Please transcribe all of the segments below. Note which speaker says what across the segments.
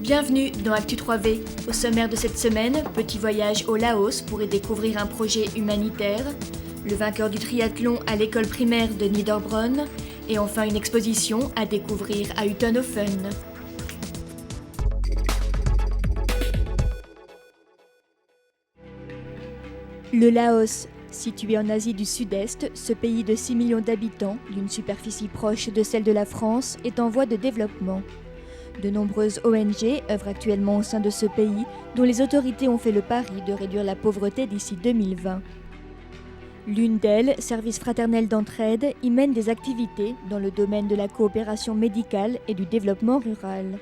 Speaker 1: Bienvenue dans Actu 3V. Au sommaire de cette semaine, petit voyage au Laos pour y découvrir un projet humanitaire, le vainqueur du triathlon à l'école primaire de Niederbronn et enfin une exposition à découvrir à Utenhofen. Le Laos, situé en Asie du Sud-Est, ce pays de 6 millions d'habitants, d'une superficie proche de celle de la France, est en voie de développement. De nombreuses ONG œuvrent actuellement au sein de ce pays, dont les autorités ont fait le pari de réduire la pauvreté d'ici 2020. L'une d'elles, Service fraternel d'entraide, y mène des activités dans le domaine de la coopération médicale et du développement rural.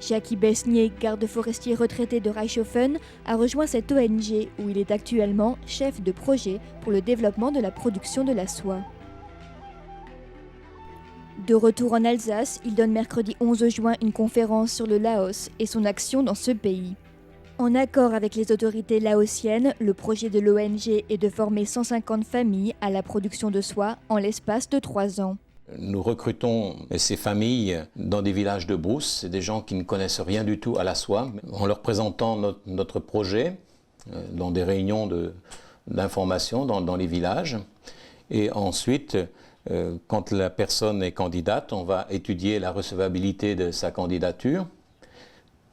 Speaker 1: Jackie Besnier, garde forestier retraité de Reichshofen, a rejoint cette ONG où il est actuellement chef de projet pour le développement de la production de la soie. De retour en Alsace, il donne mercredi 11 juin une conférence sur le Laos et son action dans ce pays. En accord avec les autorités laotiennes, le projet de l'ONG est de former 150 familles à la production de soie en l'espace de 3 ans.
Speaker 2: Nous recrutons ces familles dans des villages de brousse. C'est des gens qui ne connaissent rien du tout à la soie. En leur présentant notre projet dans des réunions d'information dans les villages. Et ensuite, quand la personne est candidate, on va étudier la recevabilité de sa candidature.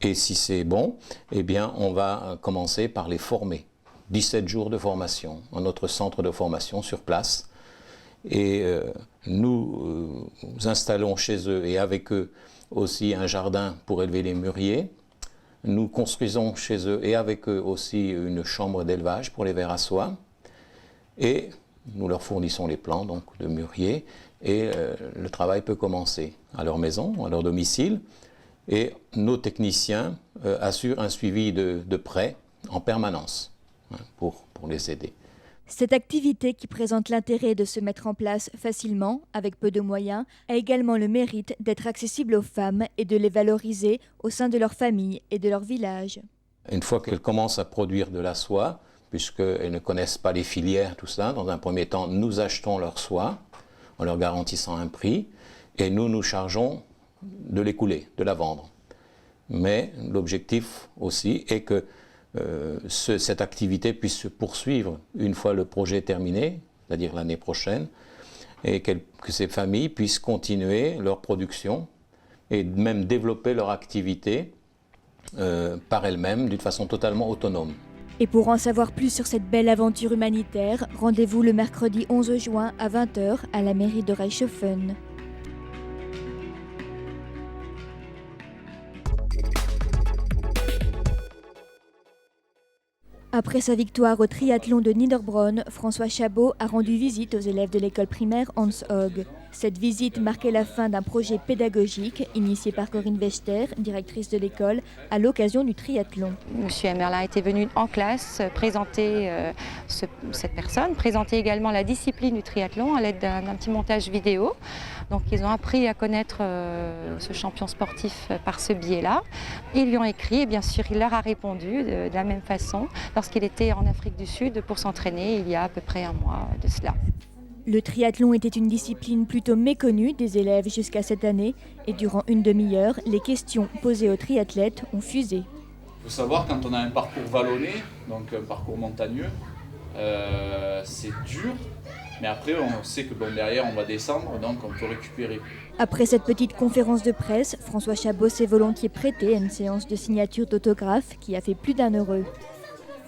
Speaker 2: Et si c'est bon, eh bien, on va commencer par les former. 17 jours de formation en notre centre de formation sur place. Et nous installons chez eux et avec eux aussi un jardin pour élever les mûriers. Nous construisons chez eux et avec eux aussi une chambre d'élevage pour les vers à soie. Et nous leur fournissons les plants donc, de mûriers et le travail peut commencer à leur maison, à leur domicile. Et nos techniciens assurent un suivi de près en permanence pour les aider.
Speaker 1: Cette activité qui présente l'intérêt de se mettre en place facilement, avec peu de moyens, a également le mérite d'être accessible aux femmes et de les valoriser au sein de leur famille et de leur village.
Speaker 2: Une fois qu'elles commencent à produire de la soie, puisqu'elles ne connaissent pas les filières, tout ça, dans un premier temps, nous achetons leur soie en leur garantissant un prix et nous chargeons de l'écouler, de la vendre. Mais l'objectif aussi est que cette activité puisse se poursuivre une fois le projet terminé, c'est-à-dire l'année prochaine, et que ces familles puissent continuer leur production et même développer leur activité par elles-mêmes d'une façon totalement autonome.
Speaker 1: Et pour en savoir plus sur cette belle aventure humanitaire, rendez-vous le mercredi 11 juin à 20h à la mairie de Reichshofen. Après sa victoire au triathlon de Niederbronn, François Chabot a rendu visite aux élèves de l'école primaire Hans Hog. Cette visite marquait la fin d'un projet pédagogique initié par Corinne Wechter, directrice de l'école, à l'occasion du triathlon.
Speaker 3: Monsieur Emerlin était venu en classe présenter cette personne, présenter également la discipline du triathlon à l'aide d'un petit montage vidéo. Donc ils ont appris à connaître ce champion sportif par ce biais-là. Ils lui ont écrit et bien sûr il leur a répondu de la même façon lorsqu'il était en Afrique du Sud pour s'entraîner il y a à peu près un mois de cela.
Speaker 1: Le triathlon était une discipline plutôt méconnue des élèves jusqu'à cette année et durant une demi-heure, les questions posées aux triathlètes ont fusé.
Speaker 4: Il faut savoir quand on a un parcours vallonné, donc un parcours montagneux, c'est dur, mais après on sait que derrière on va descendre, donc on peut récupérer.
Speaker 1: Après cette petite conférence de presse, François Chabot s'est volontiers prêté à une séance de signature d'autographes qui a fait plus d'un heureux.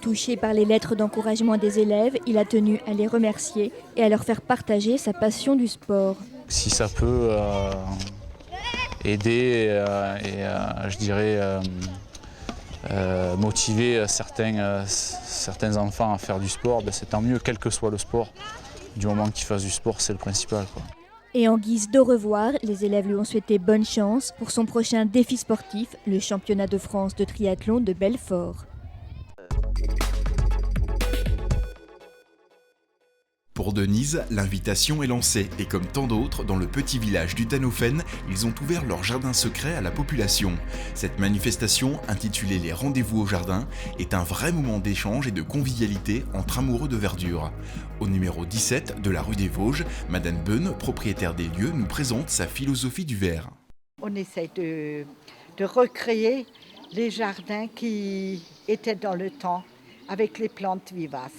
Speaker 1: Touché par les lettres d'encouragement des élèves, il a tenu à les remercier et à leur faire partager sa passion du sport.
Speaker 5: Si ça peut aider et je dirais motiver certains enfants à faire du sport, c'est tant mieux, quel que soit le sport. Du moment qu'ils fassent du sport, c'est le principal, quoi.
Speaker 1: Et en guise d'au revoir, les élèves lui ont souhaité bonne chance pour son prochain défi sportif, le championnat de France de triathlon de Belfort.
Speaker 6: Pour Denise, l'invitation est lancée et comme tant d'autres, dans le petit village d'Utenhofen, ils ont ouvert leur jardin secret à la population. Cette manifestation, intitulée Les Rendez-vous au Jardin, est un vrai moment d'échange et de convivialité entre amoureux de verdure. Au numéro 17 de la rue des Vosges, Madame Beun, propriétaire des lieux, nous présente sa philosophie du verre.
Speaker 7: On essaie de recréer les jardins qui étaient dans le temps, avec les plantes vivaces.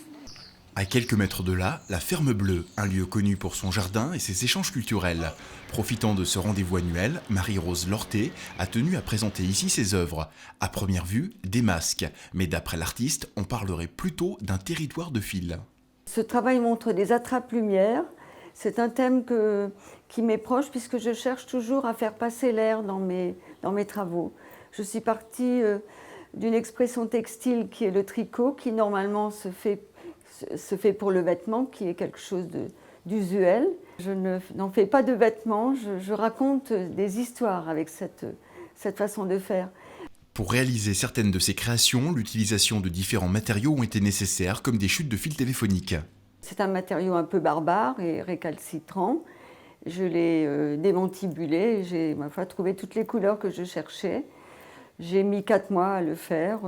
Speaker 6: À quelques mètres de là, la Ferme Bleue, un lieu connu pour son jardin et ses échanges culturels. Profitant de ce rendez-vous annuel, Marie-Rose Lorté a tenu à présenter ici ses œuvres. À première vue, des masques, mais d'après l'artiste, on parlerait plutôt d'un territoire de fil.
Speaker 8: Ce travail montre des attrapes-lumière. C'est un thème qui m'est proche puisque je cherche toujours à faire passer l'air dans mes travaux. Je suis partie d'une expression textile qui est le tricot, qui normalement se fait pour le vêtement, qui est quelque chose d'usuel. Je n'en fais pas de vêtements, je raconte des histoires avec cette façon de faire.
Speaker 6: Pour réaliser certaines de ces créations, l'utilisation de différents matériaux ont été nécessaires, comme des chutes de fils téléphoniques.
Speaker 8: C'est un matériau un peu barbare et récalcitrant. Je l'ai démantibulé et j'ai ma foi trouvé toutes les couleurs que je cherchais. J'ai mis 4 mois à le faire.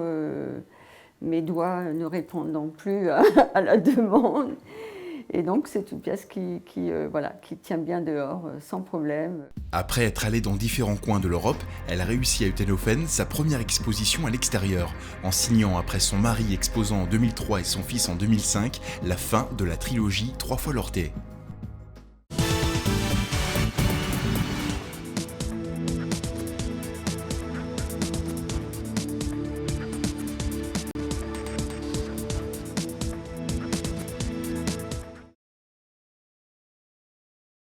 Speaker 8: Mes doigts ne répondant plus à la demande. Et donc c'est une pièce qui tient bien dehors, sans problème.
Speaker 6: Après être allée dans différents coins de l'Europe, elle a réussi à Utenhofen sa première exposition à l'extérieur, en signant après son mari exposant en 2003 et son fils en 2005 la fin de la trilogie 3 fois Lorté.